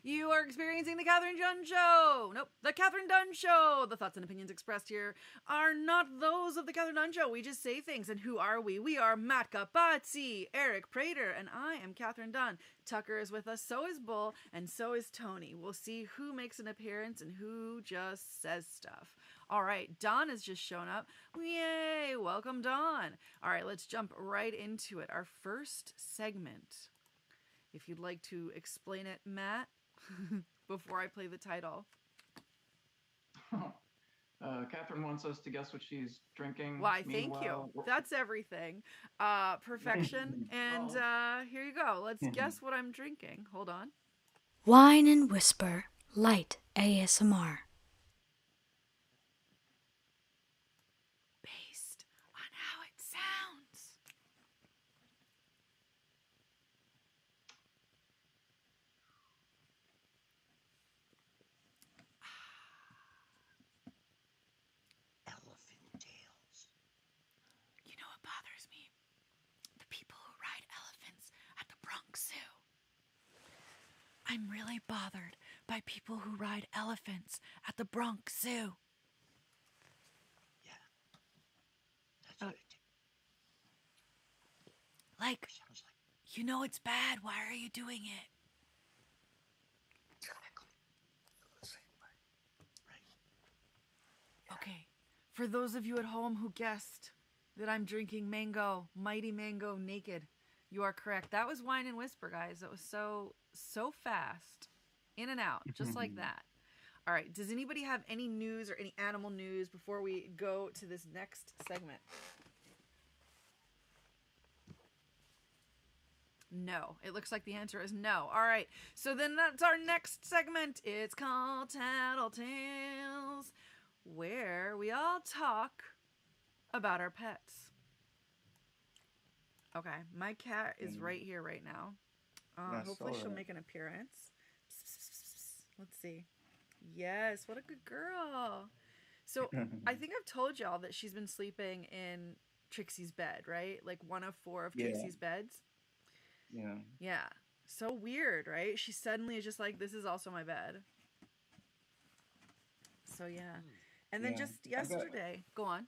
You are experiencing the Kathryn Dunn Show. Nope, the Kathryn Dunn Show. The thoughts and opinions expressed here are not those of the Kathryn Dunn Show. We just say things. And who are we? We are Matt Capazzi, Eric Prater, and I am Kathryn Dunn. Tucker is with us, so is Bull, and so is Tony. We'll see who makes an appearance and who just says stuff. All right, Dawn has just shown up. Yay, welcome, Dawn. All right, let's jump right into it. Our first segment. If you'd like to explain it, Matt, before I play the title. Kathryn wants us to guess what she's drinking. Why, thank you. That's everything. Perfection. And here you go. Let's guess what I'm drinking. Hold on. Wine and Whisper Light ASMR. Based on how it sounds. Elephant tails. You know what bothers me? The people who ride elephants at the Bronx Zoo. I'm really bothered by people who ride elephants at the Bronx Zoo. Yeah. That's what it Like, sounds like. you know it's bad. Why are you doing it? Exactly. The same way. Right. Okay, for those of you at home who guessed that I'm drinking mango, mighty mango naked, you are correct. That was Wine and Whisper, guys. That was so fast. In and out, just like that. All right, does anybody have any news or any animal news before we go to this next segment? No. It looks like the answer is no. All right, so then that's our next segment. It's called Tattletales, where we all talk about our pets. Okay, my cat is right here right now. Hopefully she'll make an appearance. Let's see. Yes, what a good girl. So I think I've told y'all that she's been sleeping in Trixie's bed, right? Like one of 4 of Trixie's beds. Yeah. Yeah. So weird, right? She suddenly is just like, this is also my bed. So yeah. And then just yesterday, go on.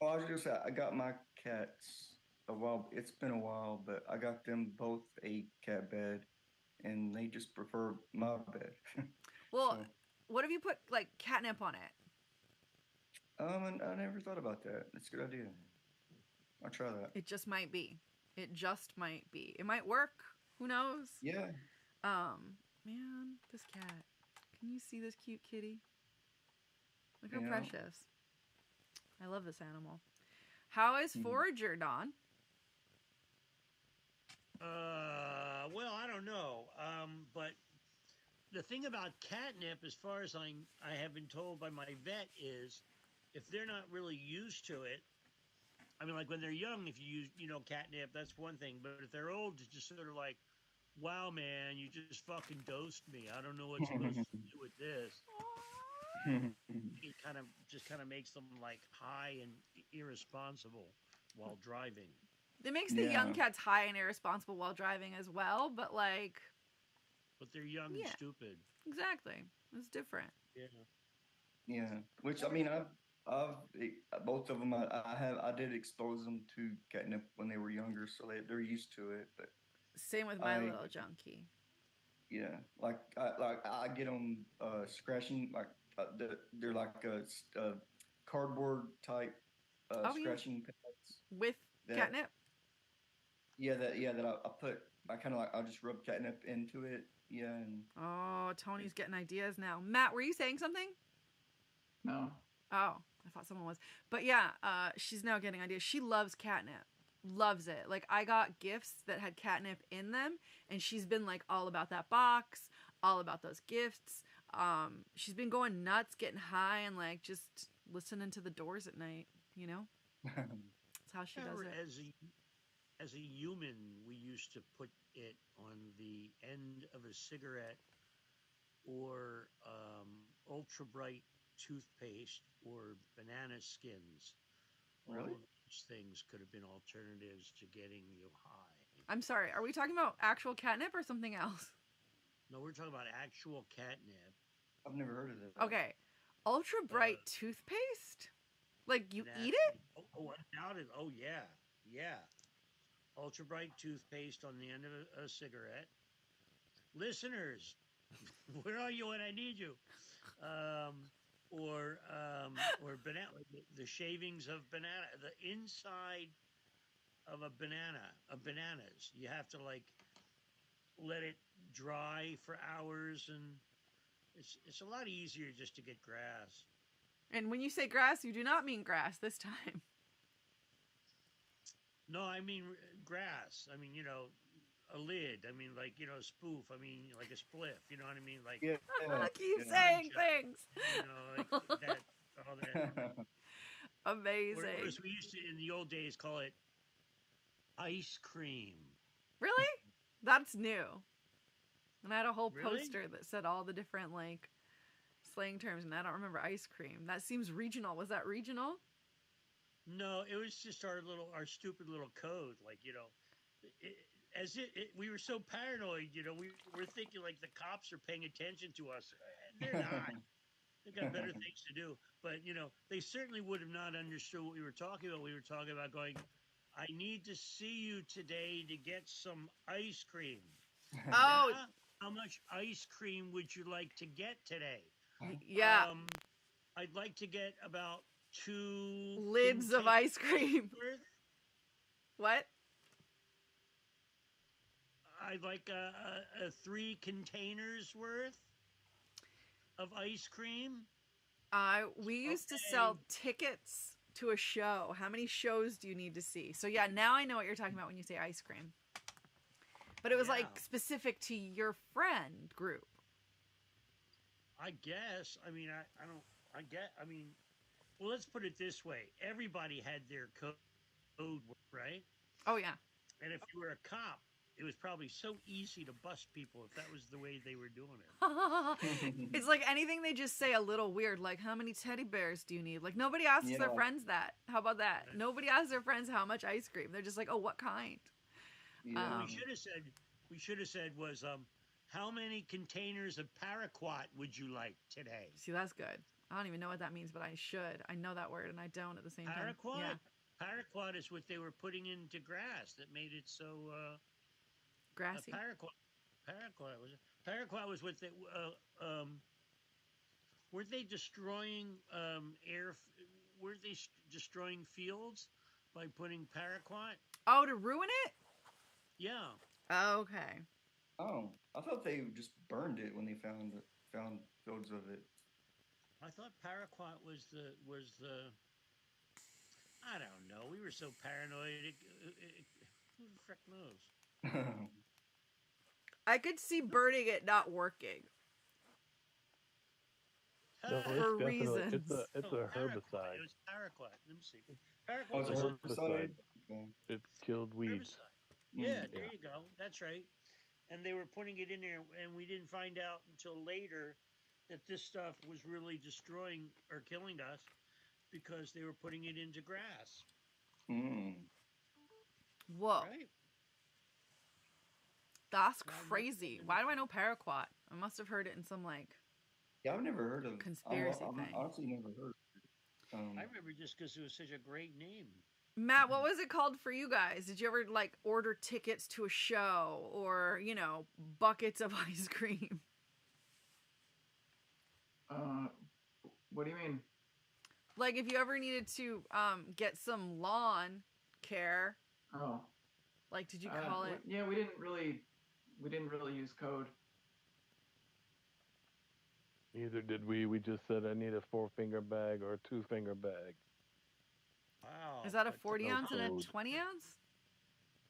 Oh, I was just say I got my cats a while. It's been a while, but I got them both a cat bed, and they just prefer my bed. Well, what if you put like catnip on it? And I never thought about that. That's a good idea. I'll try that. It just might be. It just might be. It might work. Who knows? Yeah. Man, this cat. Can you see this cute kitty? Look how precious. I love this animal. How is Forager, Dawn? Well, I don't know. But the thing about catnip, as far as I have been told by my vet, is if they're not really used to it, I mean, like when they're young, if you use, catnip, that's one thing. But if they're old, it's just sort of like, wow, man, you just fucking dosed me. I don't know what I'm supposed to do with this. It kind of makes them like high and irresponsible while driving. It makes the young cats high and irresponsible while driving as well, but like... But they're young and stupid. Exactly. It's different. Yeah. Yeah. Which, I mean, both of them, I did expose them to catnip when they were younger, so they're used to it. But same with my little junkie. Yeah, like I get them scratching they're like a cardboard type scratching pads with catnip. Yeah, that I put. I'll just rub catnip into it. Yeah. And oh, Tony's getting ideas now. Matt, were you saying something? No. Oh, I thought someone was. But yeah, she's now getting ideas. She loves catnip. Loves it. Like, I got gifts that had catnip in them, and she's been like all about that box, all about those gifts. She's been going nuts, getting high, and like just listening to the Doors at night, you know? That's how she does it. As a human, we used to put it on the end of a cigarette or ultra bright toothpaste or banana skins. Really? All of these things could have been alternatives to getting you high. I'm sorry, are we talking about actual catnip or something else? No, we're talking about actual catnip. I've never heard of that. Okay. Ultra bright toothpaste? Like you eat it? Oh, undoubtedly. Oh, yeah. Yeah. Ultra bright toothpaste on the end of a cigarette. Listeners, where are you when I need you? Or banana, the shavings of banana, the inside of bananas. You have to like let it dry for hours, and it's a lot easier just to get grass. And when you say grass, you do not mean grass this time. No, I mean grass. I mean, a lid. I mean, like, spoof. I mean, like a spliff. You know what I mean? Like, Yeah. Keep saying things. like that. All that. Amazing. Or as we used to in the old days call it ice cream. Really? That's new. And I had a whole Really? poster that said all the different like slang terms, and I don't remember ice cream. That seems regional. Was that regional? No, it was just our stupid little code. Like, we were so paranoid, we were thinking like the cops are paying attention to us. They're not. They got better things to do. But, they certainly would have not understood what we were talking about. We were talking about going, I need to see you today to get some ice cream. Oh, Yeah? How much ice cream would you like to get today? yeah. I'd like to get about 2 Lids of ice cream. worth. What? I'd like a 3 containers worth of ice cream. We used to sell tickets to a show. How many shows do you need to see? So yeah, now I know what you're talking about when you say ice cream. But it was like specific to your friend group. I guess. I mean, well, let's put it this way. Everybody had their code, right? Oh yeah. And if you were a cop, it was probably so easy to bust people if that was the way they were doing it. It's like anything they just say a little weird, like how many teddy bears do you need? Like nobody asks their friends that. How about that? Nobody asks their friends how much ice cream. They're just like, oh, what kind? Yeah. We should have said was how many containers of paraquat would you like today? See, that's good. I don't even know what that means, but I should. I know that word and I don't at the same time. Paraquat? Yeah. Paraquat is what they were putting into grass that made it so Grassy. Paraquat was what they weren't they destroying weren't they destroying fields by putting paraquat? Oh, to ruin it? Yeah. Okay. Oh, I thought they just burned it when they found fields of it. I thought paraquat was the I don't know. We were so paranoid. Who the frick knows? I could see burning it not working. No, it's For definitely reasons. it's a herbicide. It was paraquat. Let me see. Oh, Paraquat it's a was herbicide. Okay. It killed weeds. herbicide. Yeah, there you go. That's right. And they were putting it in there, and we didn't find out until later that this stuff was really destroying or killing us because they were putting it into grass. Mm. Whoa. Right? That's crazy. Why do I know paraquat? I must have heard it in some like Yeah, I've never heard of conspiracy I'm thing. honestly never heard of it. I remember just because it was such a great name. Matt, what was it called for you guys? Did you ever like order tickets to a show or, buckets of ice cream? What do you mean? Like if you ever needed to get some lawn care, Oh. like did you call it? Yeah, we didn't really use code. Neither did we. We just said I need a 4-finger bag or a 2-finger bag. Wow. Is that a That's 40 no ounce and a code. 20 ounce?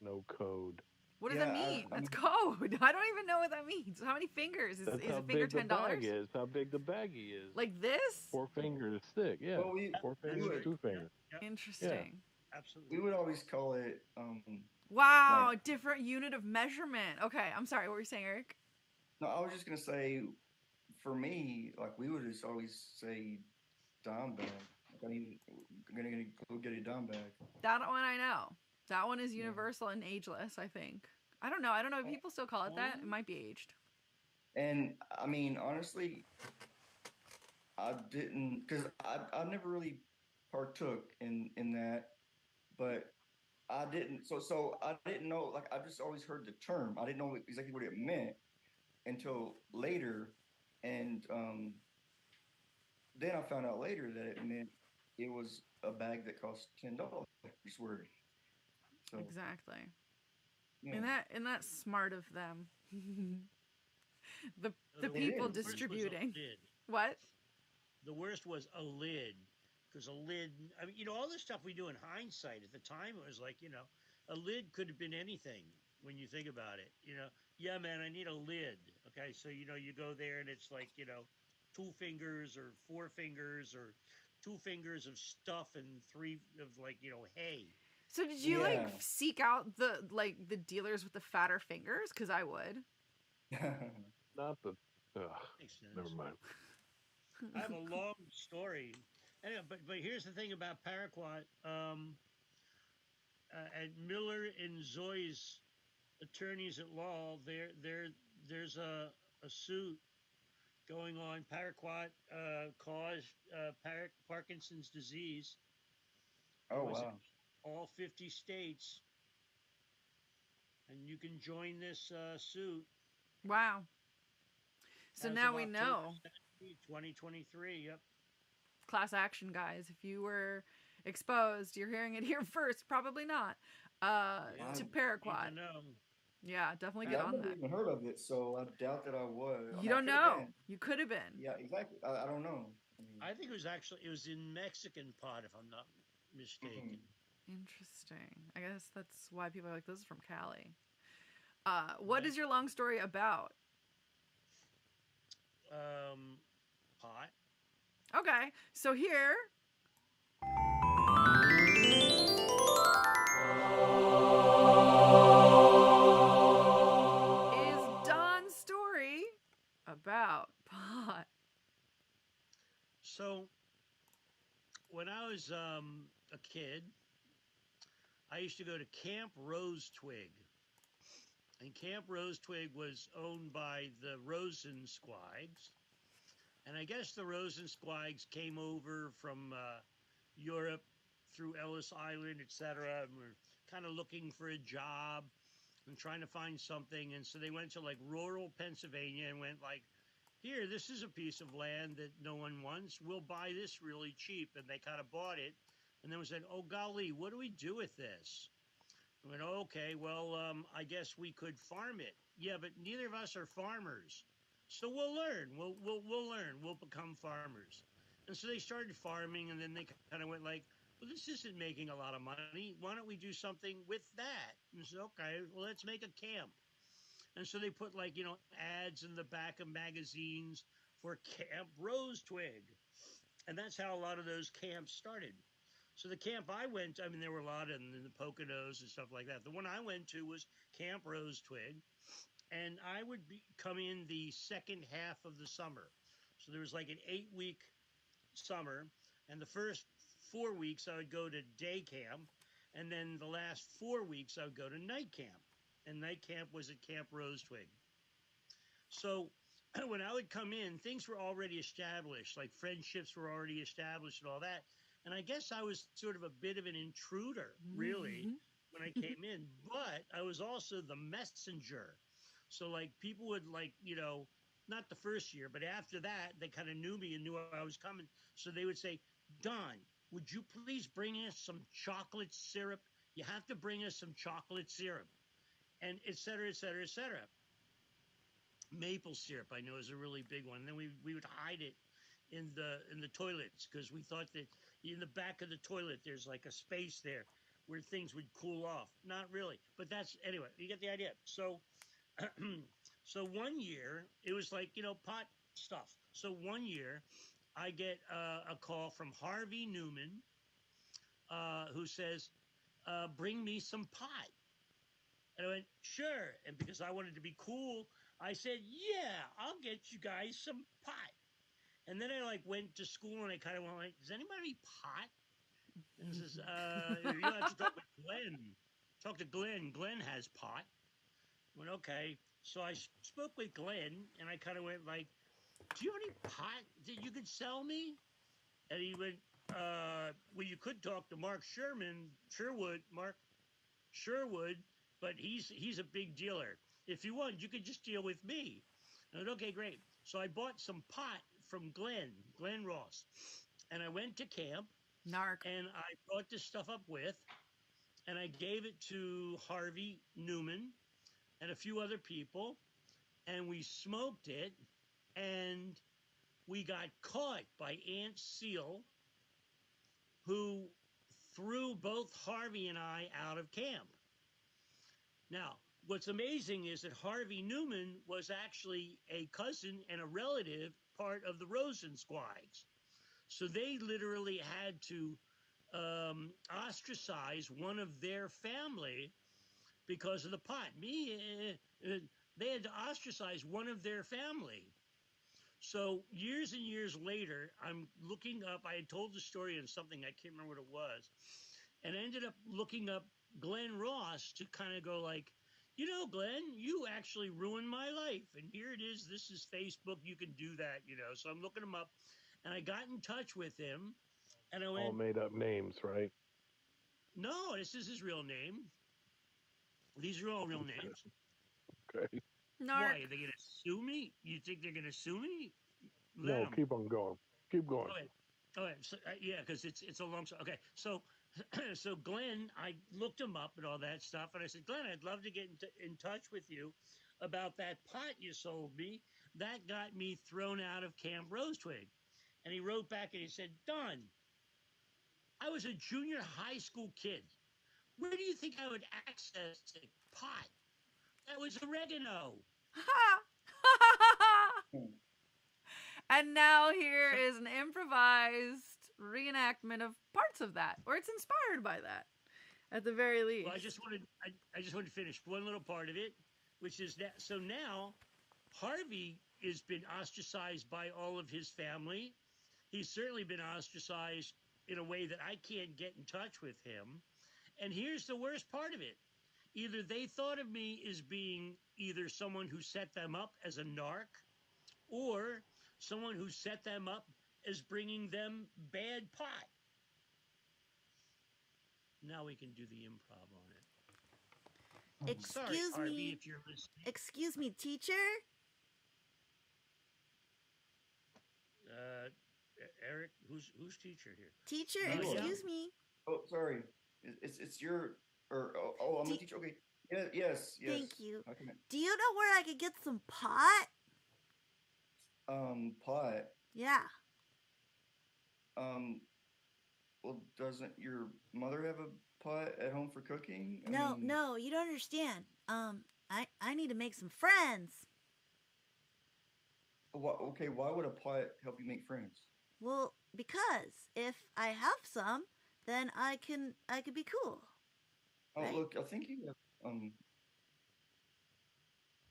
No code. What does that Yeah, mean? I That's code. I don't even know what that means. How many fingers? Is That's a how finger big the $10? bag is. How big the baggie is. Like this? 4 fingers stick. Yeah. Well, we 4 fingers, would- 2 fingers. Interesting. Absolutely. We would always call it Wow, Right. different unit of measurement. Okay, I'm sorry. What were you saying, Eric? No, I was just gonna say, for me, like we would just always say dime bag. Like, I'm gonna go get a dime bag. That one I know. That one is universal and ageless, I think. I don't know. I don't know if people still call it that. It might be aged. And I mean, honestly, I didn't because I never really partook in that, but I didn't. So I didn't know. Like I just always heard the term. I didn't know exactly what it meant until later, and then I found out later that it meant it was a bag that cost $10. Word. So Exactly. yeah, And that's smart of them. the No, the it people is. worst was a distributing. lid. What? The worst was a lid, because a lid. I mean, all the stuff we do in hindsight. At the time, it was like, a lid could have been anything when you think about it. Yeah, man, I need a lid. Okay, so you go there and it's like, two fingers or four fingers or two fingers of stuff and three of, like, hay. So did you like Yeah. seek out the dealers with the fatter fingers? Because I would. Not the. Ugh, Makes never sense. mind. I have a long story. Anyway, but here's the thing about paraquat. And Miller and Zoy's attorneys at law, there's a suit going on. Paraquat caused Parkinson's disease. It Oh was in wow. all 50 states, and you can join this suit Wow. So as now of we October know. 17th, 2023. Yep. Class action, guys. If you were exposed, you're hearing it here first. Probably not. Yeah. To Wow. Need paraquat. to know. Yeah, definitely get Yeah, I've on never that. even heard of it, so I doubt that I was. I You mean, I don't could have know. been. You could have been. Yeah, exactly. I don't know. I mean, I think it was in Mexican pot, if I'm not mhm. mistaken. Interesting. I guess that's why people are like, this is from Cali. What Yeah. is your long story about? Um, Pot. Okay, so here is Don's story about pot. So when I was a kid, I used to go to Camp Rose Twig, and Camp Rose Twig was owned by the Rosensquags, and I guess the Rosensquags came over from Europe through Ellis Island, etc., and were kind of looking for a job and trying to find something, and so they went to like rural Pennsylvania and went like, here, this is a piece of land that no one wants. We'll buy this really cheap. And they kind of bought it. And then we said, oh, golly, what do we do with this? I went, oh, okay, well, I guess we could farm it. Yeah, but neither of us are farmers. So we'll learn. We'll learn. We'll become farmers. And so they started farming, and then they kind of went like, well, this isn't making a lot of money. Why don't we do something with that? And I said, okay, well, let's make a camp. And so they put like, ads in the back of magazines for Camp Rose Twig. And that's how a lot of those camps started. So the camp I went to, I mean, there were a lot in the Poconos and stuff like that. The one I went to was Camp Rose Twig. And I would come in the second half of the summer. So there was like an 8-week summer. And the first 4 weeks I would go to day camp. And then the last 4 weeks I would go to night camp. And night camp was at Camp Rose Twig. So when I would come in, things were already established, like friendships were already established and all that. And I guess I was sort of a bit of an intruder, really, when I came in. But I was also the messenger. So, like, people would, like, not the first year, but after that, they kind of knew me and knew I was coming. So they would say, Don, would you please bring us some chocolate syrup? You have to bring us some chocolate syrup. And et cetera, et cetera, et cetera. Maple syrup, I know, is a really big one. And then we would hide it in the toilets because we thought that in the back of the toilet there's like a space there where things would cool off. Not really, but that's anyway. You get the idea. So, so one year it was like pot stuff. So one year I get a call from Harvey Newman who says, "Bring me some pot." And I went, sure. And because I wanted to be cool, I said, yeah, I'll get you guys some pot. And then I like went to school and I kind of went like, does anybody pot? And he says, you have to talk with Glenn. Talk to Glenn. Glenn has pot. I went, okay. So I spoke with Glenn, and I kind of went like, "Do you have any pot that you could sell me?" And he went, "Well, you could talk to Mark Sherwood, but he's a big dealer. If you want, you could just deal with me." I went, "Okay, great." So I bought some pot from Glenn Ross, and I went to camp, Narc. and I brought this stuff up with, and I gave it to Harvey Newman and a few other people, and we smoked it, and we got caught by Aunt Seal, who threw both Harvey and I out of camp. Now, what's amazing is that Harvey Newman was actually a cousin and a relative part of the Rosensquags. So they literally had to ostracize one of their family because of the pot. They had to ostracize one of their family. So years and years later, I'm looking up. I had told the story in something, I can't remember what it was, and I ended up looking up Glenn Ross to kind of go like, Glenn, you actually ruined my life, and here it is. This is Facebook. You can do that, So I'm looking him up, and I got in touch with him, and I All went, made up names, right? "No, this is his real name. These are all real names." Okay. Narc. Why? Are they going to sue me? You think they're going to sue me? Let No, 'em. keep on going. Keep going. Okay. Okay. So, yeah, because it's a long story. Okay. So, so Glenn, I looked him up and all that stuff, and I said, "Glenn, I'd love to get in touch with you about that pot you sold me. That got me thrown out of Camp Rosetwig." And he wrote back and he said, "Don, I was a junior high school kid. Where do you think I would access pot? That was oregano." And now here is an improvised reenactment of parts of that, or it's inspired by that, at the very least. Well, I just wanted to finish one little part of it, which is that. So now, Harvey has been ostracized by all of his family. He's certainly been ostracized in a way that I can't get in touch with him. And here's the worst part of it. Either they thought of me as being either someone who set them up as a narc, or someone who set them up as bringing them bad pot. Now we can do the improv on it. Sorry, Excuse Harvey, me. if you're listening. Excuse me, teacher? Eric, who's teacher here? Teacher, Yeah. excuse me. Oh, sorry. It's your I'm a teacher. Okay. Yeah, yes. Thank you. How can Do you know where I could get some pot? pot. Yeah. Well, doesn't your mother have a pot at home for cooking? No, you don't understand. I need to make some friends. Okay, why would a pot help you make friends? Well, because if I have some, then I could be cool. Oh, Right. look, I think you have,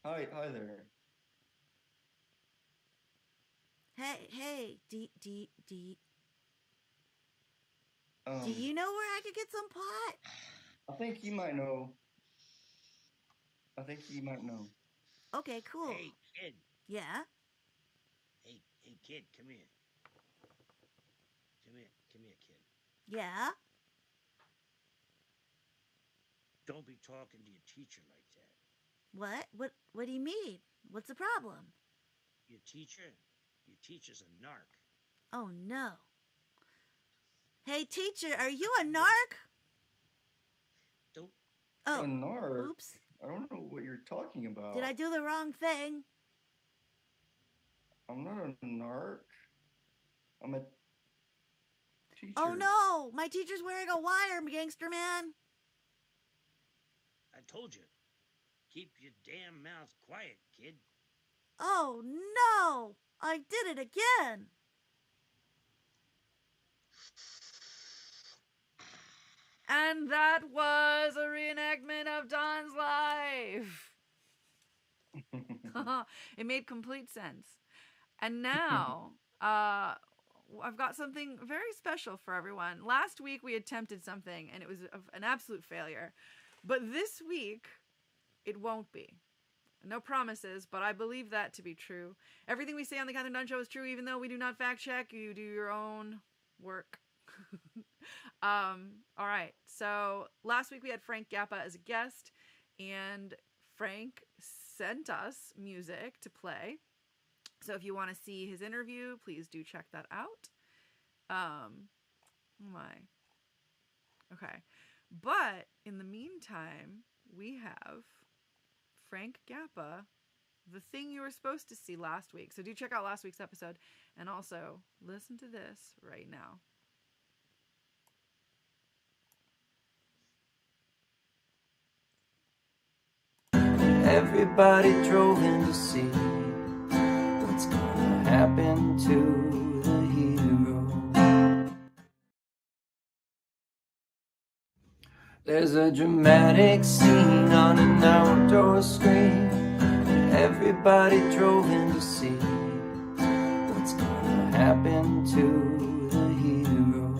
hi there. Hey, do Um, you know where I could get some pot? I think he might know. Okay, cool. Hey, kid. Yeah. Hey, kid, come here. Come here, kid. Yeah. Don't be talking to your teacher like that. What do you mean? What's the problem? Your teacher's a narc. Oh no. Hey teacher, are you a narc? Don't. Oh, A narc? oops. I don't know what you're talking about. Did I do the wrong thing? I'm not a narc. I'm a teacher. Oh no, my teacher's wearing a wire, gangster man. I told you. Keep your damn mouth quiet, kid. Oh no, I did it again. And that was a reenactment of Don's life. It made complete sense. And now, I've got something very special for everyone. Last week we attempted something and it was an absolute failure. But this week, it won't be. No promises, but I believe that to be true. Everything we say on the Kathryn Dunn Show is true, even though we do not fact check. You do your own work. All right. So last week we had Frank Zappa as a guest, and Frank sent us music to play. So if you want to see his interview, please do check that out. Oh my. Okay. But in the meantime, we have Frank Zappa, the thing you were supposed to see last week. So do check out last week's episode, and also listen to this right now. Everybody drove in to see what's gonna happen to the hero. There's a dramatic scene on an outdoor screen. Everybody drove in to see what's gonna happen to the hero.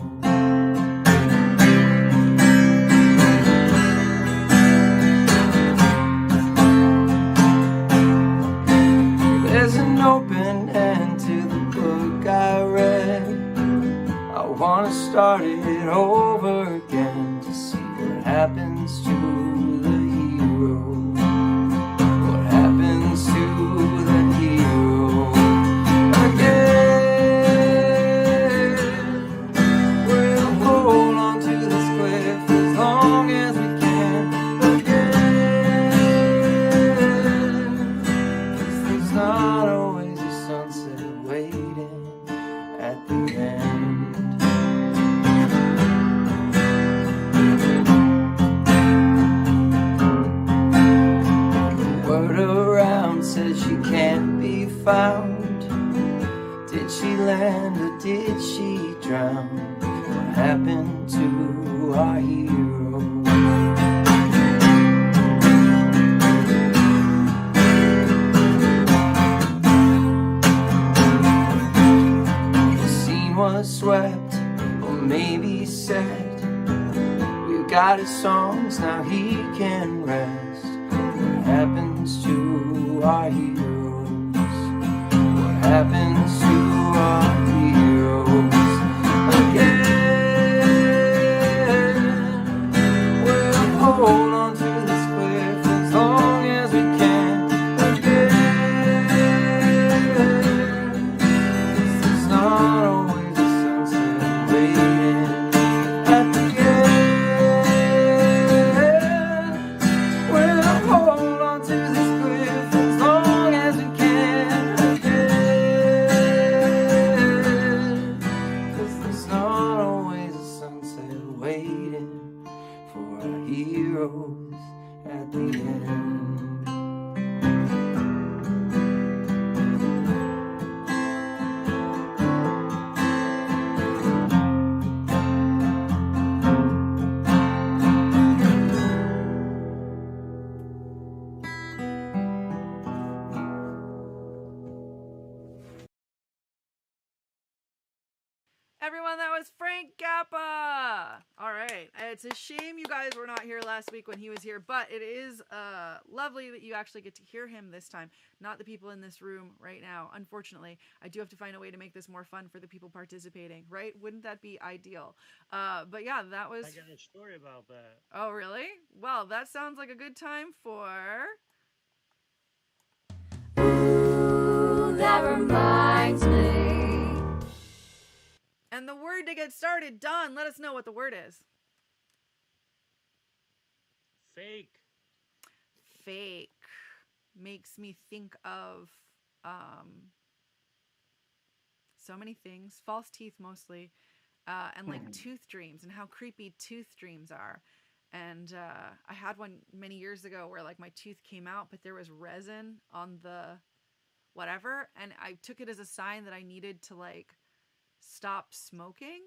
There's an open end to the book I read. I wanna start it over again to see what happens to the hero. What happens to the hero again? We'll hold on to this cliff as long as we can again. 'Cause there's not always a sunset waiting at the end. Word around says she can't be found. Did she land or did she drown? What happened to our hero? The scene was swept, or maybe set. We've got his songs, now he can rest. What happens to our heroes? What happens to our heroes again? We'll hold on to this cliff as long as we can again. 'Cause there's not always a sunset waiting at the end. We'll hold on to this cliff as long as we can again. 'Cause there's not always a sunset waiting for our heroes at the end. Everyone, that was Frank Zappa. All right. It's a shame you guys were not here last week when he was here, but it is lovely that you actually get to hear him this time, not the people in this room right now. Unfortunately, I do have to find a way to make this more fun for the people participating, right? Wouldn't that be ideal? But yeah, that was... I got a story about that. Oh, really? Well, that sounds like a good time for... Ooh, that reminds me. And the word to get started, Don, let us know what the word is. Fake. Fake makes me think of so many things. False teeth mostly, and like tooth dreams and how creepy tooth dreams are. And I had one many years ago where like my tooth came out, but there was resin on the whatever, and I took it as a sign that I needed to like stop smoking.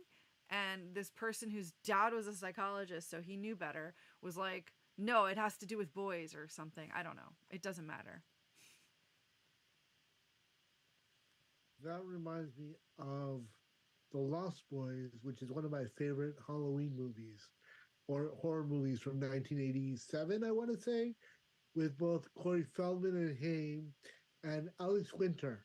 And this person whose dad was a psychologist, so he knew better, was like, no, it has to do with boys or something. I don't know. It doesn't matter. That reminds me of The Lost Boys, which is one of my favorite Halloween movies or horror movies from 1987, I want to say, with both Corey Feldman and Haim and Alex Winter.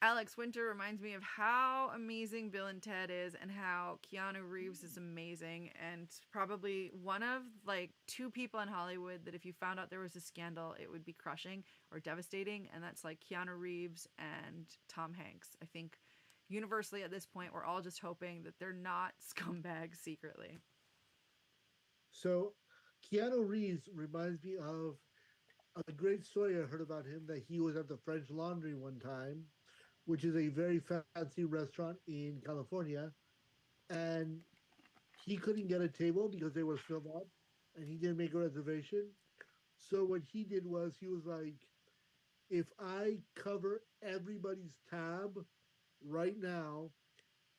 Alex Winter reminds me of how amazing Bill and Ted is and how Keanu Reeves is amazing and probably one of like two people in Hollywood that if you found out there was a scandal, it would be crushing or devastating. And that's like Keanu Reeves and Tom Hanks. I think universally at this point, we're all just hoping that they're not scumbags secretly. So Keanu Reeves reminds me of a great story I heard about him that he was at the French Laundry one time, which is a very fancy restaurant in California, and he couldn't get a table because they were filled up, and he didn't make a reservation. So what he did was he was like, "If I cover everybody's tab right now,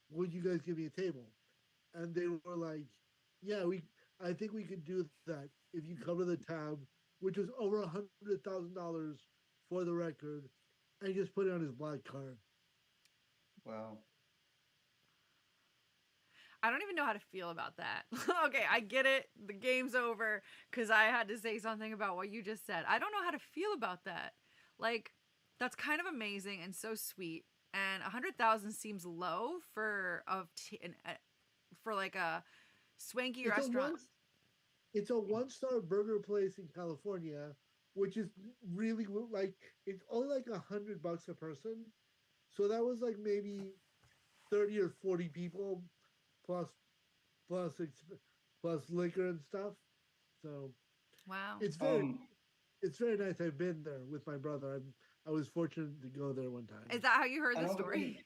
would you guys give me a table?" And they were like, "Yeah, I think we could do that if you cover the tab," which was over $100,000 for the record, and he just put it on his black card. Wow. I don't even know how to feel about that. Okay, I get it. The game's over because I had to say something about what you just said. I don't know how to feel about that. Like, that's kind of amazing and so sweet. And 100,000 seems low for for like a swanky It's restaurant. It's a one-star burger place in California, which is really like it's only like $100 a person. So that was like maybe 30 or 40 people plus plus plus liquor and stuff. So Wow. it's very nice. I've been there with my brother. I was fortunate to go there one time. Is that how you heard I the know the story? game.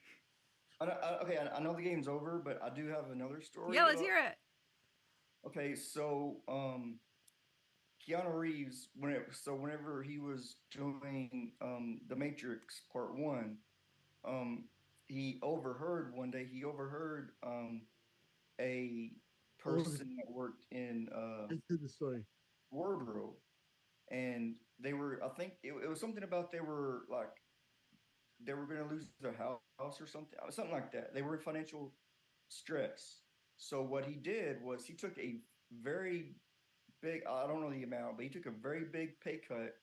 I know the game's over, but I do have another story. Yeah, let's hear it. Okay, so Keanu Reeves, whenever he was doing The Matrix Part One, he overheard one day. He overheard a person that worked in the story wardrobe, and they were. I think it was something about they were going to lose their house or something like that. They were in financial stress. So what he did was he took a very big, I don't know the amount, but he took a very big pay cut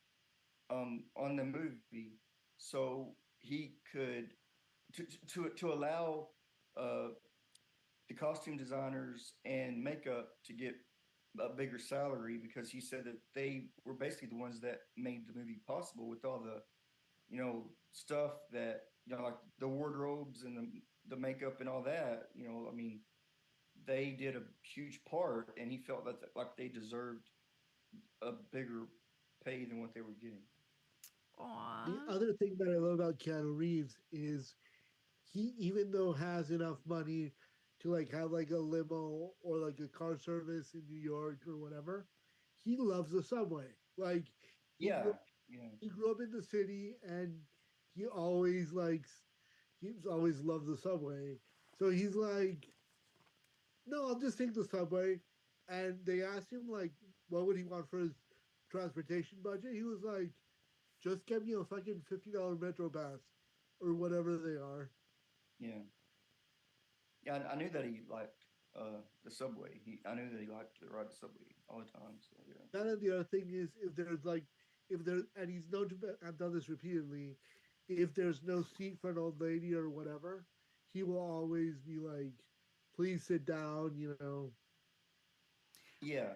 on the movie so he could to allow the costume designers and makeup to get a bigger salary, because he said that they were basically the ones that made the movie possible with all the stuff that like the wardrobes and the makeup and all that. I mean, they did a huge part, and he felt that like they deserved a bigger pay than what they were getting. Aww. The other thing that I love about Keanu Reeves is he, even though has enough money to like have like a limo or like a car service in New York or whatever, he loves the subway. Like he grew up in the city, and he's always loved the subway. So he's like, "No, I'll just take the subway." And they asked him like, what would he want for his transportation budget? He was like, "Just get me a fucking $50 Metro Pass or whatever they are." Yeah. Yeah, I knew that he liked the subway. I knew that he liked to ride the subway all the time. So yeah. Then the other thing is, and he's known to have done this repeatedly, if there's no seat for an old lady or whatever, he will always be like, "Please sit down," Yeah.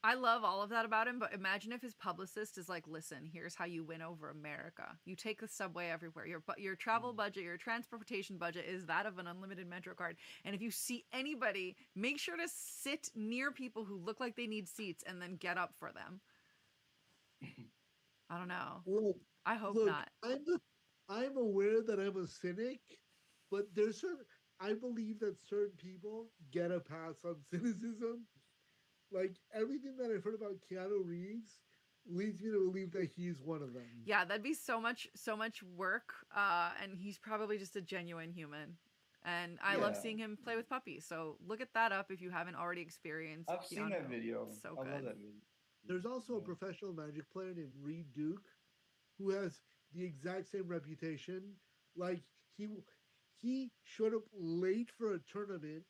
I love all of that about him, but imagine if his publicist is like, "Listen, here's how you win over America. You take the subway everywhere. Your travel budget, your transportation budget is that of an unlimited Metro card. And if you see anybody, make sure to sit near people who look like they need seats and then get up for them." I don't know. Look, I hope not. I'm aware that I'm a cynic, but I believe that certain people get a pass on cynicism. Like everything that I've heard about Keanu Reeves leads me to believe that he's one of them. Yeah, that'd be so much work. And he's probably just a genuine human. And I love seeing him play with puppies. So look at that up if you haven't already experienced. I've seen that video. So I good. love that video. There's also a professional Magic player named Reed Duke who has the exact same reputation. Like he showed up late for a tournament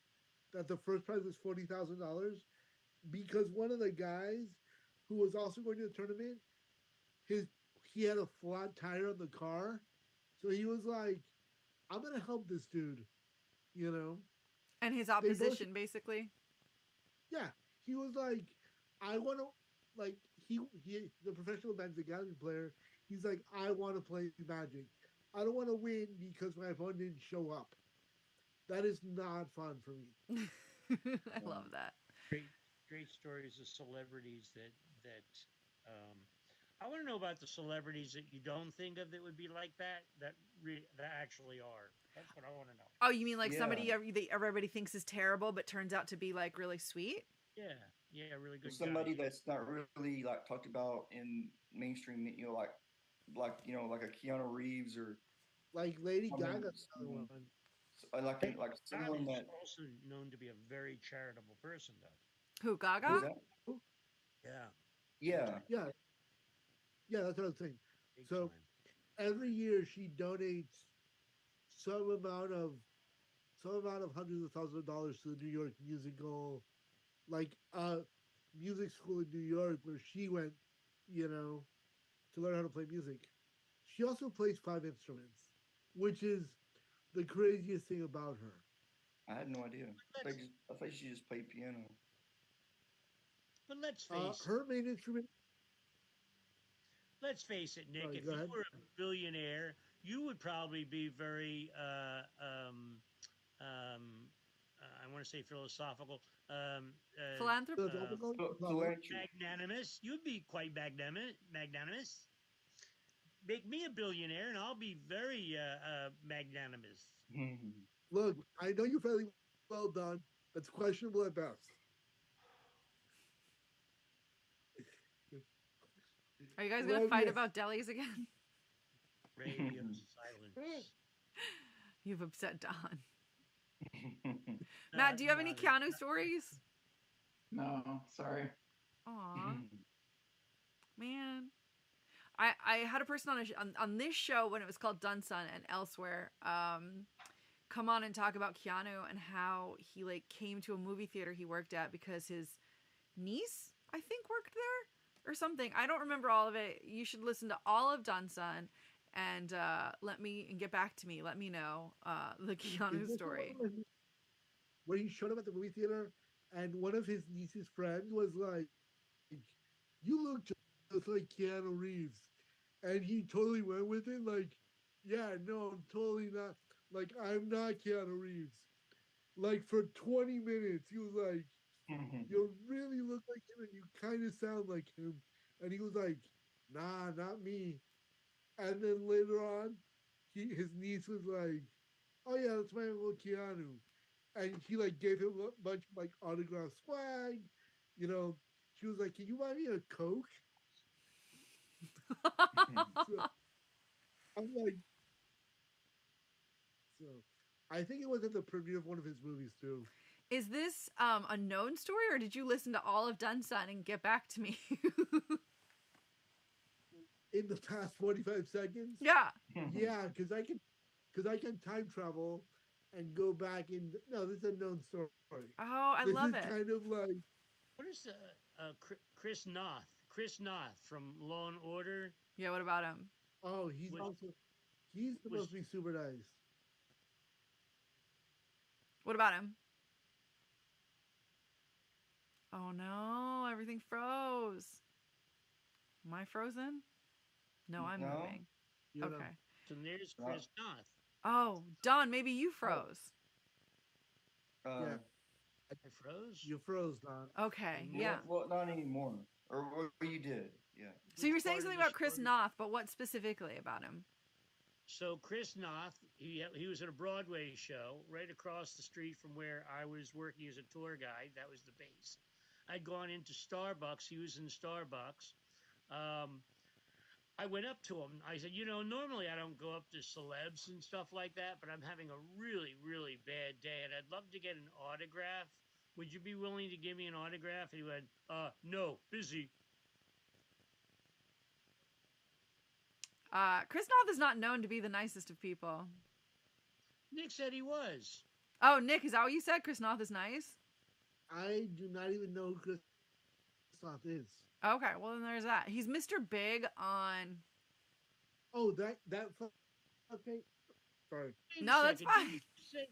that the first prize was $40,000 because one of the guys who was also going to the tournament, his he had a flat tire on the car, so he was like, "I'm gonna help this dude," you know. And his They both, opposition, basically. yeah, he was like, "I want to," like he the professional Magic the Gathering player. He's like, "I want to play Magic. I don't want to win because my opponent didn't show up. That is not fun for me." I Yeah. love that. Great stories of celebrities that I want to know about the celebrities that you don't think of that would be like that actually are. That's what I want to know. Oh, you mean like Yeah. somebody everybody thinks is terrible, but turns out to be like really sweet? Yeah, yeah, really good Somebody guy. that's not really like talked about in mainstream, like a Keanu Reeves or Like Lady someone, Gaga, another one. like God someone is that also known to be a very charitable person, though. Who, who's Gaga? that? Yeah, big Yeah. time, Yeah, yeah, that's what I'm saying. big So time. every year she donates some amount of hundreds of thousands of dollars to the New York musical, like music school in New York where she went, you know, to learn how to play music. She also plays 5 instruments, which is the craziest thing about her. I had no idea. Let's I thought she just played piano. but face it. Her main instrument. Let's face it, Nick. Sorry, If go you ahead. were a billionaire, you would probably be very I want to say philosophical, Philanthropist? Philosophical? Philanthropy. magnanimous. You'd be quite magnanimous. Make me a billionaire, and I'll be very magnanimous. Look, I know you're fairly well done. That's questionable at best. Are you guys gonna Well, fight yes. about delis again? Radio silence. You've upset Don. No, Matt, do you have any not- Keanu stories? No, sorry. Aw, man. I had a person on this show when it was called Dun Sun and elsewhere come on and talk about Keanu and how he like came to a movie theater he worked at because his niece I think worked there or something. I don't remember all of it. You should listen to all of Dun Sun and get back to me. Let me know the Is Keanu this the story. one where he showed up at the movie theater and one of his niece's friends was like, "You look just like Keanu Reeves," and he totally went with it. Like, "Yeah, no, I'm totally not. Like, I'm not Keanu Reeves." Like for 20 minutes, he was like, "You really look like him, and you kind of sound like him," and he was like, "Nah, not me." And then later on, his niece was like, "Oh yeah, that's my uncle Keanu," and he like gave him a bunch of like autograph swag. You know, she was like, "Can you buy me a Coke?" So I'm like, so I think it was at the premiere of one of his movies too. Is this a known story, or did you listen to all of Dun Sun and get back to me? In the past 45 seconds, Yeah. yeah, because I can time travel and go back in. No, this is a known story. Oh, I This love is it. kind of like, What is Chris Noth? Chris Noth from Law and Order. Yeah, what about him? oh, he's supposed Was- to be super nice. What about him? Oh no, everything froze. Am I frozen? No, I'm No. moving. You know? Okay. So there's Chris Noth. Oh, Don, maybe you froze. Yeah. I froze. You froze, Don. Okay, yeah. Well, not anymore. Or you did. Yeah. So you were Which saying part of something the about Chris story? Noth, but what specifically about him? So Chris Noth, he was at a Broadway show right across the street from where I was working as a tour guide. That was the base. I'd gone into Starbucks. He was in Starbucks. I went up to him. I said, normally I don't go up to celebs and stuff like that, but I'm having a really, really bad day, and I'd love to get an autograph. Would you be willing to give me an autograph? And he went, no, busy. Chris Noth is not known to be the nicest of people. Nick said he was. Oh, Nick, is that what you said? Chris Noth is nice? I do not even know who Chris Sloth is. Okay, well then there's that. He's Mr. Big on. Oh, that okay. Sorry. Wait a No, that's second, fine. didn't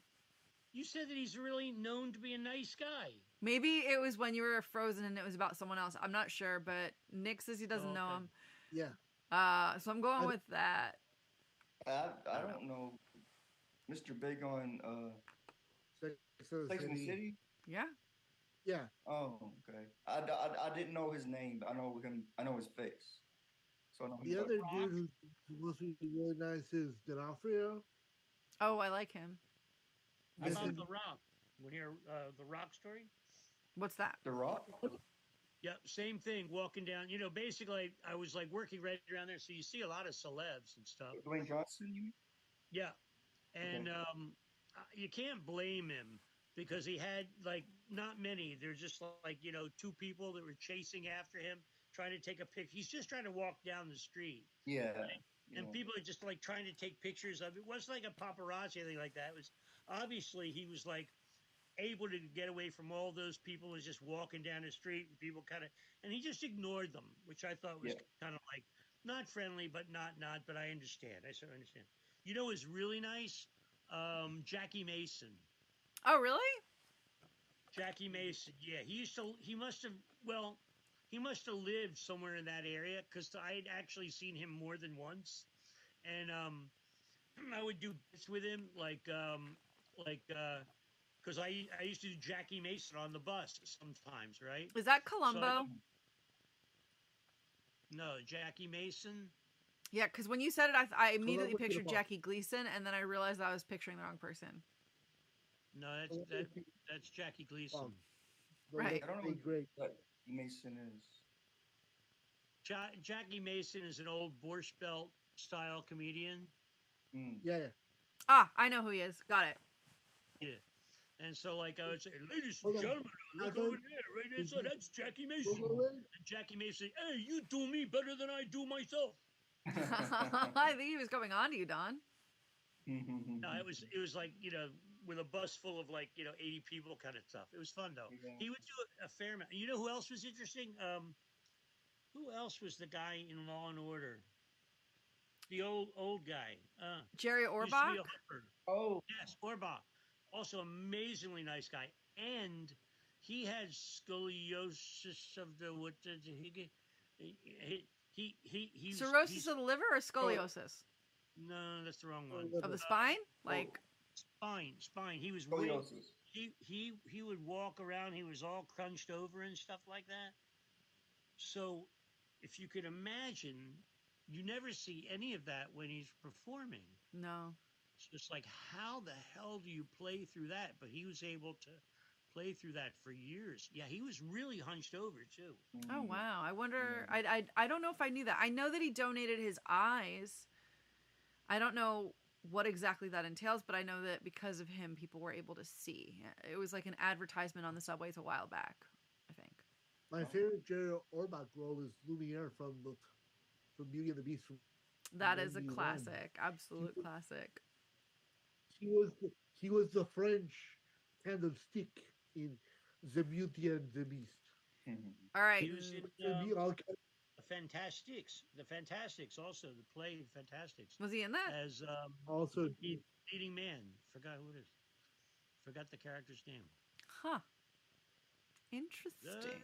you said that he's really known to be a nice guy. Maybe it was when you were frozen and it was about someone else. I'm not sure, but Nick says he doesn't know okay. him. Yeah. So I'm going I- with that. I don't know. Mr. Big on Sex and the City. Yeah. Yeah. Oh, okay. I didn't know his name, but I know him. I know his face. So I know The other dude who's supposed to be really nice is D'Onofrio. Oh, I like him. How about Listen- The Rock? When you hear the Rock story? What's that? The Rock. Yeah, same thing. Walking down, basically, I was like working right around there, so you see a lot of celebs and stuff. Dwayne Johnson. You mean? Yeah, and Okay. you can't blame him because he had like not many. There's just like two people that were chasing after him, trying to take a picture. He's just trying to walk down the street, Yeah. and yeah. people are just like trying to take pictures of it. It wasn't like a paparazzi or anything like that. It was obviously he was like able to get away from all those people who was just walking down the street and people and he just ignored them, which I thought was Yeah. kind of like not friendly, but not, but I understand. I certainly understand. Is really nice? Jackie Mason. Oh, really? Jackie Mason. Yeah. He must have lived somewhere in that area because I had actually seen him more than once. And, I would do bits with him because I used to do Jackie Mason on the bus sometimes, right? Is that Columbo? No, Jackie Mason. Yeah, because when you said it, I immediately Columbo pictured Columbo. Jackie Gleason, and then I realized I was picturing the wrong person. No, that's Jackie Gleason. Oh. Right. I don't know Hey, what great. Mason is. Jackie Mason is an old Borscht Belt style comedian. Mm. Yeah. Ah, I know who he is. Got it. Yeah. And so, like, I would say, ladies Hold and on. gentlemen, look I over heard- there, right there. So that's Jackie Mason. Wait. And Jackie Mason, hey, you do me better than I do myself. I think he was coming on to you, Don. No, it was like, with a bus full of like, 80 people kind of stuff. It was fun though. Yeah. He would do a fair amount. You know who else was interesting? Who else was the guy in Law and Order? The old guy. Jerry Used to be Orbach? a hooker. Oh, Yes, Orbach. Also amazingly nice guy. And he had scoliosis of the what did he get? Cirrhosis he's- of the liver or scoliosis? No, that's the wrong one. Of the spine? Like, Spine. He was scoliosis. he would walk around. He was all crunched over and stuff like that. So, if you could imagine, you never see any of that when he's performing. no. It's just like, how the hell do you play through that? But he was able to play through that for years. Yeah, he was really hunched over too. Oh, Mm. wow. I wonder. I don't know if I knew that. I know that he donated his eyes. I don't know what exactly that entails, but I know that because of him, people were able to see. It was like an advertisement on the subways a while back, I think. My favorite Jerry Orbach role is Lumiere from Beauty and the Beast. That is a 91. classic. Absolute classic. He was the French candlestick in The Beauty and the Beast. All right. He was in It'd be all kind The Fantastics also, the play Fantastics, Was he in that? as also leading man. Forgot who it is. Forgot the character's name. Huh. Interesting.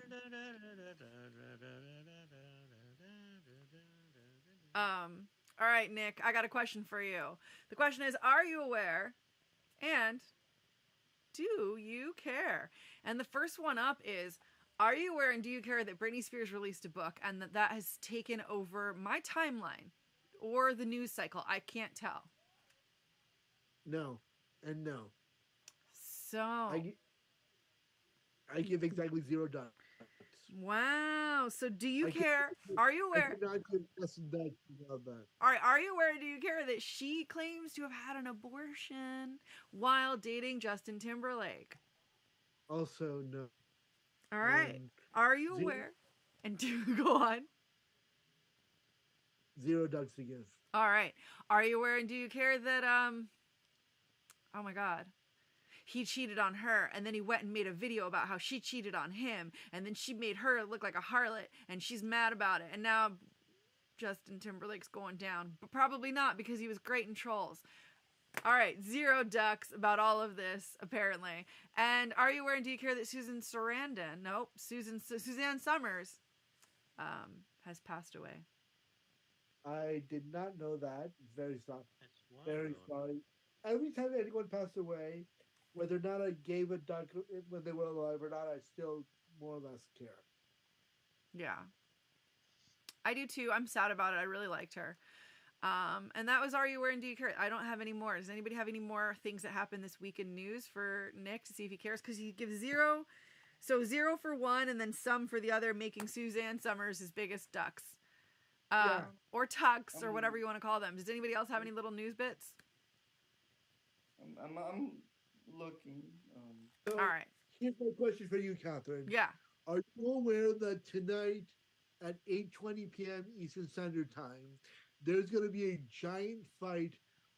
All right, Nick, I got a question for you. The question is, are you aware and do you care? And the first one up is, are you aware and do you care that Britney Spears released a book and that has taken over my timeline or the news cycle? I can't tell. no and no. So, I give exactly $0. wow. So do you I care? Are you I aware? could not give less than that about that. All right, are you aware? Do you care that she claims to have had an abortion while dating Justin Timberlake? Also, no. All right, are you zero- aware? And do go on. $0 to give. All right, are you aware? And do you care that oh my God, he cheated on her, and then he went and made a video about how she cheated on him, and then she made her look like a harlot, and she's mad about it, and now Justin Timberlake's going down. But probably not, because he was great in Trolls. All right, 0 ducks about all of this, apparently. And are you aware and do you care that Susan Sarandon, nope, Suzanne Summers, has passed away? I did not know that. Very sorry. That's wild. Very sorry. Every time anyone passed away, whether or not I gave a duck when they were alive or not, I still more or less care. Yeah. I do too. I'm sad about it. I really liked her. And that was Are You Wearing Do You Care? I don't have any more. Does anybody have any more things that happened this week in news for Nick to see if he cares? Because he gives 0. So 0 for one and then some for the other, making Suzanne Summers his biggest ducks. Or tucks or whatever you want to call them. Does anybody else have any little news bits? I'm looking. So, All right. here's my question for you, Kathryn. Yeah. Are you aware that tonight at 8:20 p.m. Eastern Standard Time, there's going to be a giant fight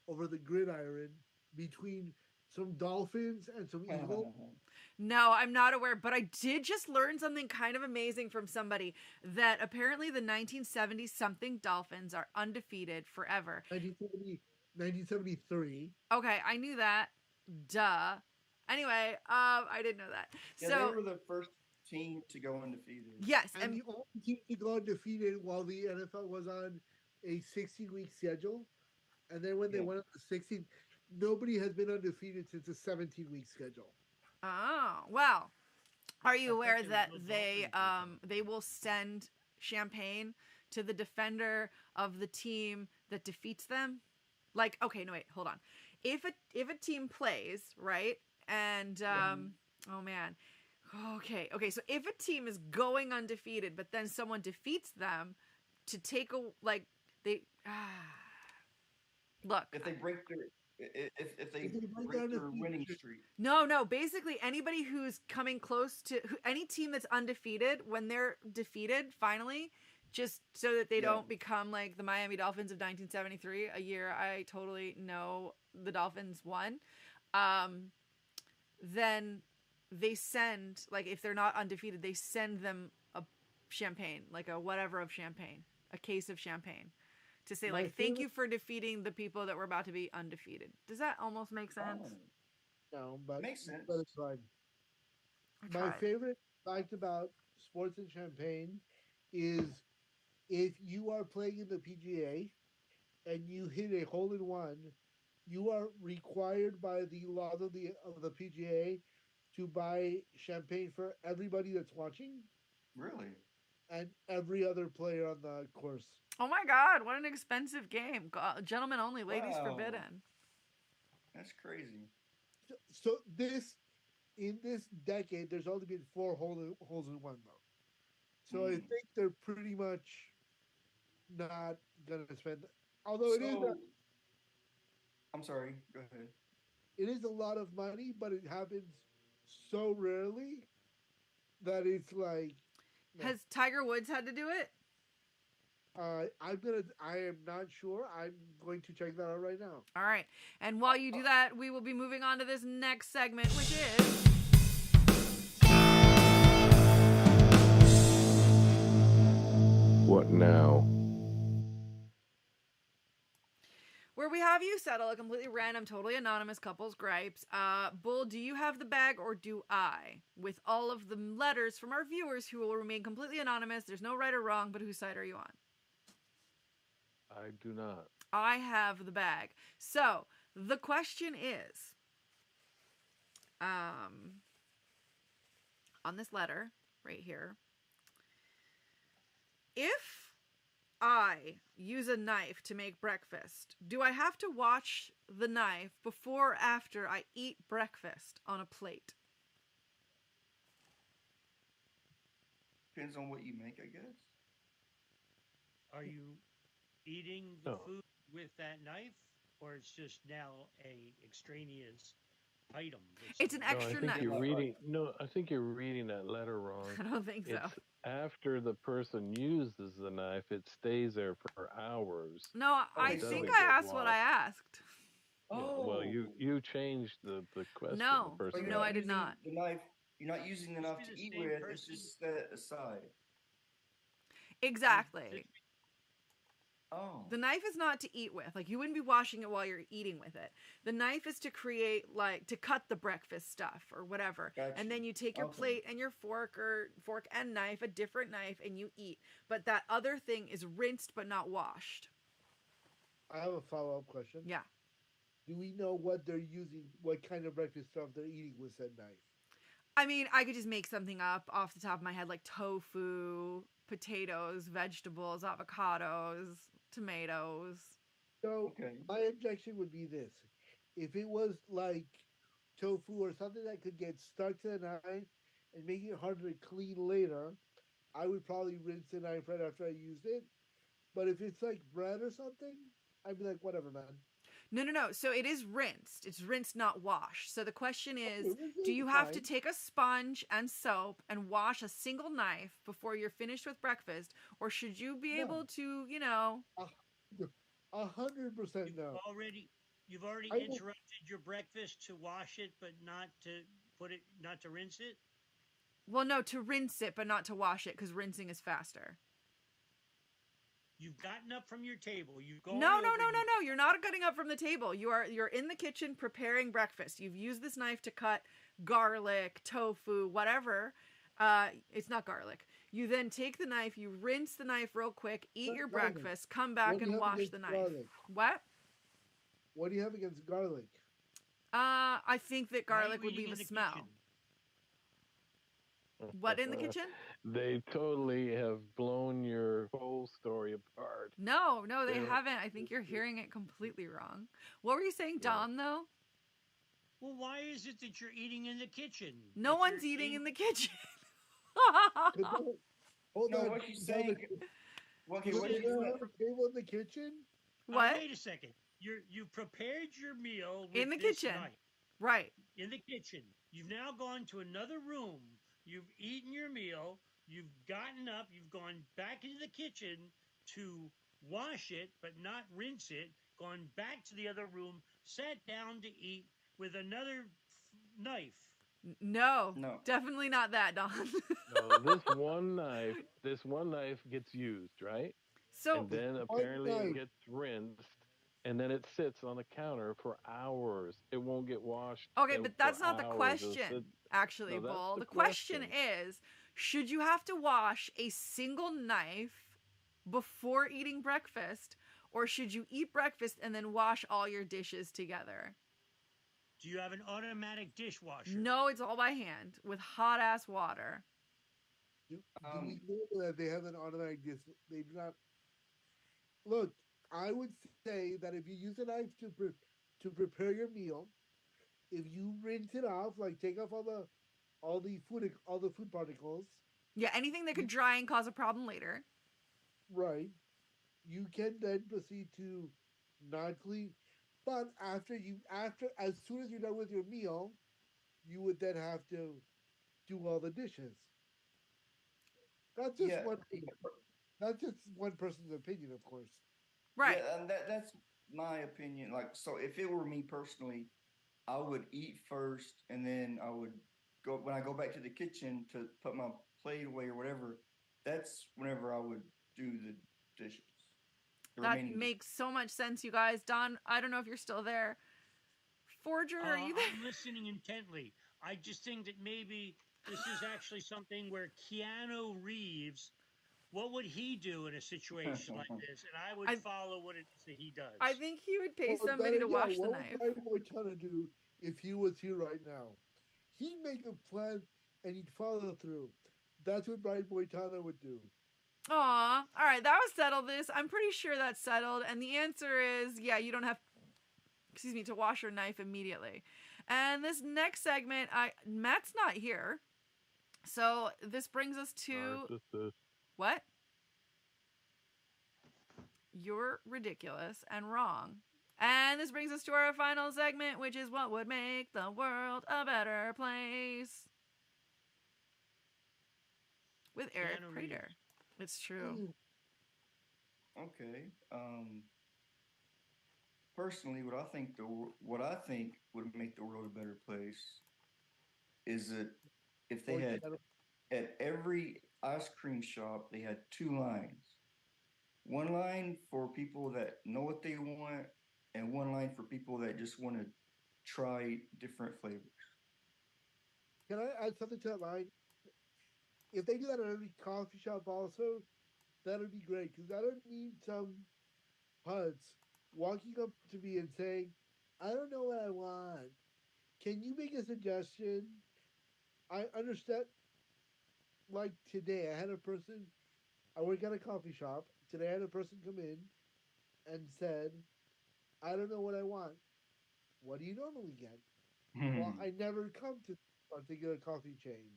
over the gridiron between some dolphins and some eagles? No, I'm not aware, but I did just learn something kind of amazing from somebody, that apparently the 1970 something Dolphins are undefeated forever. 1973. Okay, I knew that. Duh. Anyway, I didn't know that. Yeah, So they were the first team to go undefeated. yes, And the only team to go undefeated while the NFL was on a 16-week schedule. And then when they Yeah. went on the 16, nobody has been undefeated since the 17-week schedule. oh well. Are you I aware thought that there was no they Dolphins they will send champagne to the defender of the team that defeats them? Like, okay, no wait, hold on. If a team plays, right? And oh man. Okay, so if a team is going undefeated, but then someone defeats them to take a look. If they break their if they If they break break their their winning streak. No. Basically, anybody who's coming close to any team that's undefeated, when they're defeated finally, just so that they don't become like the Miami Dolphins of 1973, a year I totally know the Dolphins won. Then they send, like, if they're not undefeated, they send them a champagne, like a whatever of champagne, a case of champagne, to say, like, thank you for defeating the people that were about to be undefeated. Does that almost make sense? No, but Makes sense. But it's fine. I My tried. favorite fact about sports and champagne is if you are playing in the PGA and you hit a hole in one, you are required by the laws of the PGA to buy champagne for everybody that's watching Really? and every other player on the course. Oh my God, what an expensive game. Gentlemen only, ladies Wow. forbidden. That's crazy. So in this decade, there's only been 4 holes in one though. So I think they're pretty much not gonna spend. Although I'm sorry. Go ahead. it is a lot of money, but it happens so rarely that it's like. Has Tiger Woods had to do it? I am not sure. I'm going to check that out right now. All right. And while you do that, we will be moving on to this next segment, which is What now? where we have you settle a completely random, totally anonymous couple's gripes. Bull, do you have the bag or do I? With all of the letters from our viewers who will remain completely anonymous. There's no right or wrong, but whose side are you on? I do not. I have the bag. So the question is, on this letter right here, if I use a knife to make breakfast, do I have to watch the knife before or after I eat breakfast on a plate? Depends on what you make, I guess. Are you eating the No. food with that knife, or it's just now a extraneous item? It's an No, I extra think knife. you're reading. No, I think you're reading that letter wrong. I don't think so. It's after the person uses the knife, it stays there for hours. No, I it think doesn't I get asked what I washed. asked. Well, Oh, you changed the question the No, first so you're no, time. I not did using not. the knife. You're not using the This knife be to the eat same with. It's person. just set it aside. This Exactly. Oh, The knife is not to eat with. Like, you wouldn't be washing it while you're eating with it. The knife is to create, like, to cut the breakfast stuff or whatever. got And you. then you take your Okay. plate and your fork or fork and knife, a different knife, and you eat. But that other thing is rinsed but not washed. I have a follow up question. Yeah. Do we know what they're using, what kind of breakfast stuff they're eating with said knife? I mean, I could just make something up off the top of my head, like tofu, potatoes, vegetables, avocados, tomatoes. So Okay. my objection would be this: if it was like tofu or something that could get stuck to the knife and make it harder to clean later, I would probably rinse the knife right after I used it. But if it's like bread or something, I'd be like, whatever, man. No. So it is rinsed. It's rinsed, not washed. So the question is, Okay, rinsing do is you have to fine. take a sponge and soap and wash a single knife before you're finished with breakfast? Or should you be No, able to, you know, 100% You've no. already you've already I will. interrupted your breakfast to wash it, but not to not to rinse it. well, no, to rinse it, but not to wash it because rinsing is faster. You've gotten up from your table. You've gone No, no, over. no, no, no. You're not getting up from the table. You're in the kitchen preparing breakfast. You've used this knife to cut garlic, tofu, whatever. It's not garlic. You then take the knife, you rinse the knife real quick, eat But your garlic. breakfast, come What back do you and have wash against the knife. garlic? What? What do you have against garlic? I think that Why are you garlic would eating leave a in the smell. kitchen? What in the kitchen? They totally have blown your whole story apart. No, they They're- haven't. I think you're hearing it completely wrong. What were you saying, Yeah. Don, though? Well, why is it that you're eating in the kitchen? No If one's you're eating eating- in the kitchen. 'Cause no- Hold No, on. what you does that have saying? Okay, does what it you have a table in the kitchen? What? Wait a second. You prepared your meal with In the this kitchen. knife Right. in the kitchen. You've now gone to another room. You've eaten your meal. You've gotten up. You've gone back into the kitchen to wash it, but not rinse it. Gone back to the other room. Sat down to eat with another knife. No, No. definitely not that, Don. No, this one knife gets used, right? So, And then One apparently it knife. gets rinsed, and then it sits on the counter for hours. It won't get washed. okay, for but that's not the hours. It'll question, sit- actually, No, that's Bull. the The question question. is, should you have to wash a single knife before eating breakfast, or should you eat breakfast and then wash all your dishes together? Do you have an automatic dishwasher? No, it's all by hand with hot ass water. Do we know that they have an automatic They do not. Look, I would say that if you use a knife to prepare your meal, if you rinse it off, like take off all the food particles, Yeah, anything that could dry and cause a problem later. right? You can then proceed to not clean. But after as soon as you're done with your meal, you would then have to do all the dishes. That's just Yeah. that's just one person's opinion, of course. Right. Yeah, and that's my opinion. Like, so if it were me personally, I would eat first, and then I would go when I go back to the kitchen to put my plate away or whatever. That's whenever I would do the dishes. The That remaining makes so much sense, you guys. Don, I don't know if you're still there. Forger, are you there? I'm listening intently. I just think that maybe this is actually something where Keanu Reeves, what would he do in a situation like this? And I would I- follow what it is that he does. I think he would pay Well, somebody to better yet, wash the what knife. would Brian Boy trying to do if he was here right now? He'd make a plan and he'd follow through. That's what Brian Boitano would do. Aw. All right, that was settled. I'm pretty sure that's settled. And the answer is, yeah, you don't have, to wash your knife immediately. And this next segment, Matt's not here. So this brings us to, Narcissist. what? You're ridiculous and wrong. And this brings us to our final segment, which is what would make the world a better place. With Eric Keanu Prater. Reeves. It's true. Okay. personally, what I think would make the world a better place is that if they Or had Keanu- at every ice cream shop they had two lines. One line for people that know what they want, and one line for people that just want to try different flavors. Can I add something to that line? If they do that at every coffee shop, also, that would be great because I don't need some putz walking up to me and saying, "I don't know what I want. Can you make a suggestion?" I understand. Like today, I had a person. I work at a coffee shop. Today, I had a person come in and said, "I don't know what I want. What do you normally get?" Well, Hmm. I never come to a particular coffee chain.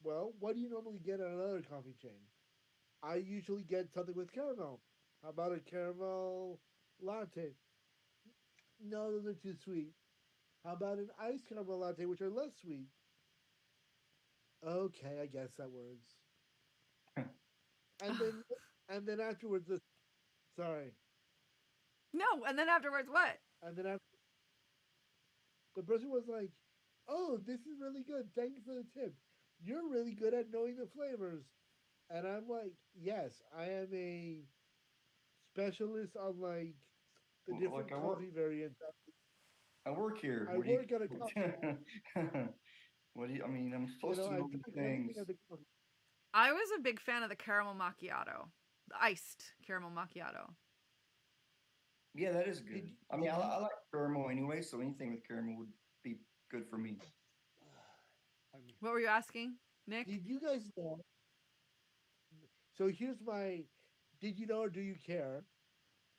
Well, what do you normally get at another coffee chain? I usually get something with caramel. How about a caramel latte? No, those are too sweet. How about an iced caramel latte, which are less sweet? Okay, I guess that works. And then, and then afterwards, sorry. No, and then afterwards, what? And then after, the person was like, "Oh, this is really good. Thank you for the tip. You're really good at knowing the flavors." And I'm like, "Yes, I am a specialist on like the Like different coffee variants. I work here. I What do you? work at a coffee shop. What do you? I mean, I'm supposed to I know these touch everything things. at the coffee. I was a big fan of the caramel macchiato, the iced caramel macchiato. Yeah, that is good. I mean, Did you? I like caramel anyway, so anything with caramel would be good for me. Pardon me. What were you asking, Nick? Did you guys know? So here's my. Did you know or do you care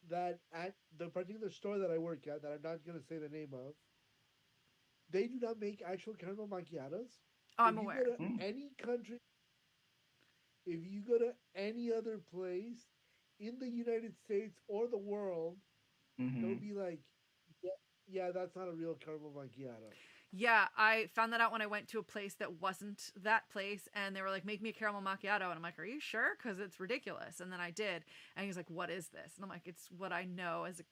that at the particular store that I work at, that I'm not going to say the name of, they do not make actual caramel macchiatos. Oh, I'm If you go aware. to Mm, any country, if you go to any other place in the United States or the world, they'll mm-hmm. be like, yeah, yeah, that's not a real caramel macchiato. Yeah, I found that out when I went to a place that wasn't that place, and they were like, "Make me a caramel macchiato," and I'm like, "Are you sure?" Because it's ridiculous. And then I did, and he's like, "What is this?" And I'm like, "It's what I know as a,"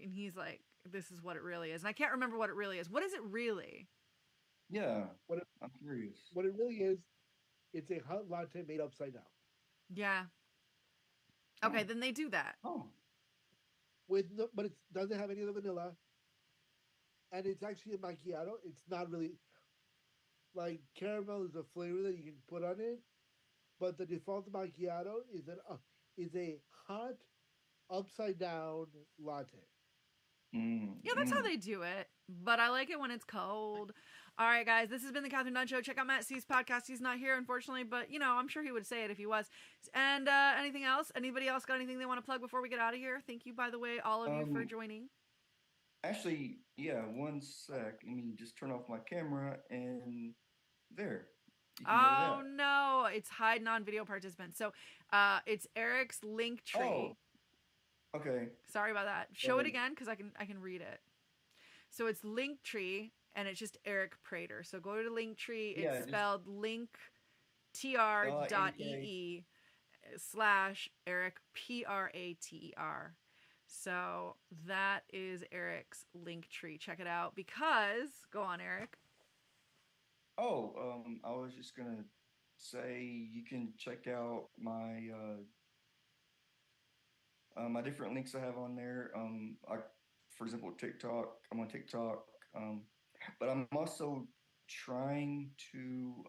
and he's like, "This is what it really is." And I can't remember what it really is. What is it really? Yeah, What it, I'm curious. what it really is, it's a hot latte made upside down Yeah. Oh, Okay, then they do that. oh, with no, but it doesn't have any of the vanilla, and it's actually a macchiato. It's not really like caramel is a flavor that you can put on it, but the default macchiato is a hot upside down latte. mm, Yeah, that's how mm. they do it. But I like it when it's cold. All right, guys, this has been the Kathryn Dunn Show. Check out Matt C's podcast. He's not here, unfortunately, but I'm sure he would say it if he was. And anything else? Anybody else got anything they want to plug before we get out of here? Thank you, by the way, all of you for Um, joining. actually, yeah, one sec. Let me just turn off my camera and there. You can go to Oh that. no, it's hide non-video participants. So it's Eric's link tree. Oh, okay. Sorry about that. Show it again because I can read it. So it's Linktree and it's just Eric Prater. So go to Linktree. Yeah, It's just spelled LINK. linktr.ee/Eric Prater. So that is Eric's Linktree. Check it out because go on, Eric. Oh, I was just gonna say you can check out my different links I have on there. For example, TikTok. I'm on TikTok. But I'm also trying to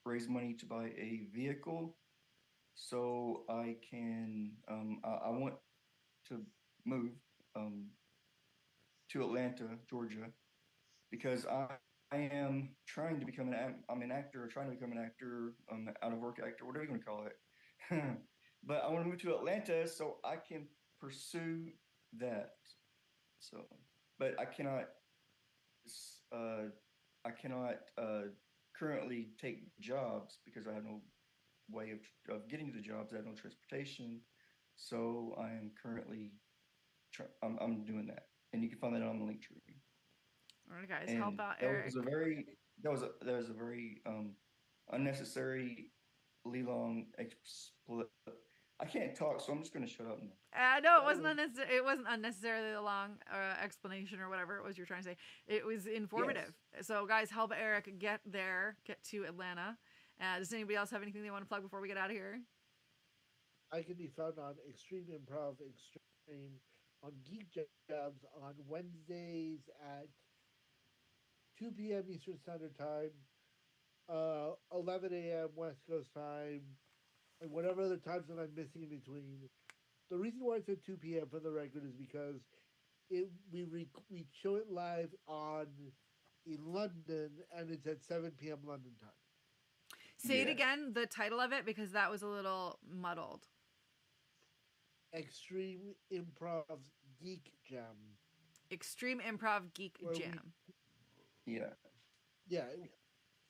raise money to buy a vehicle so I can. I want to move um, to Atlanta, Georgia, because I am trying to become I'm an actor, trying to become an actor, out of work actor, whatever you want to call it. But I want to move to Atlanta so I can pursue that. So, but uh, I cannot currently take jobs because I have no way of getting to the jobs. I have no transportation, so I am currently I'm doing that, and you can find that on the link tree. All right, guys, help And out that was Eric. a very that was a very unnecessary long I can't talk, so I'm just gonna shut up now. No, it wasn't unnecessary. It wasn't unnecessarily a long explanation or whatever it was you're trying to say. It was informative. So, guys, help Eric get to Atlanta. Does anybody else have anything they want to plug before we get out of here? I can be found on Extreme Improv Extreme on Geek Jabs on Wednesdays at 2 p.m. Eastern Standard Time, 11 a.m. West Coast time, and whatever other times that I'm missing in between. The reason why it's at 2 p.m. for the record is because we show it live in London, and it's at 7 p.m. London time. Say it again, the title of it, because that was a little muddled. Extreme Improv Geek Jam. Extreme Improv Geek Jam. Yeah.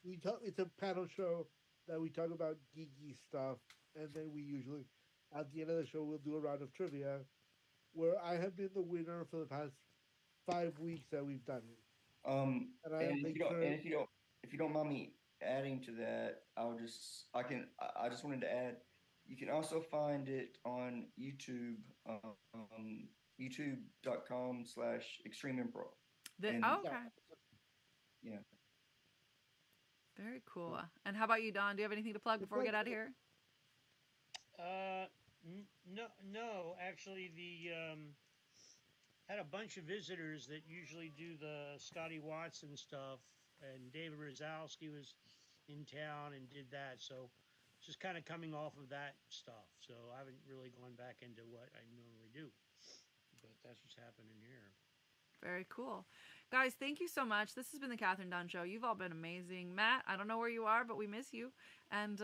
It's a panel show that we talk about geeky stuff, and then we usually, at the end of the show, we'll do a round of trivia, where I have been the winner for the past 5 weeks that we've done it. And if you don't mind me adding to that, I just wanted to add, you can also find it on YouTube, youtube.com/extreme improv. Okay. Yeah. Very cool. And how about you, Don? Do you have anything to plug before we get out of here? No. Actually, had a bunch of visitors that usually do the Scotty Watson stuff, and David Rozalski was in town and did that. So just kind of coming off of that stuff. So I haven't really gone back into what I normally do, but that's what's happening here. Very cool. Guys, thank you so much. This has been the Kathryn Dunn Show. You've all been amazing. Matt, I don't know where you are, but we miss you. And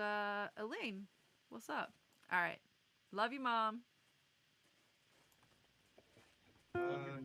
Elaine, what's up? All right. Love you, Mom. Bye.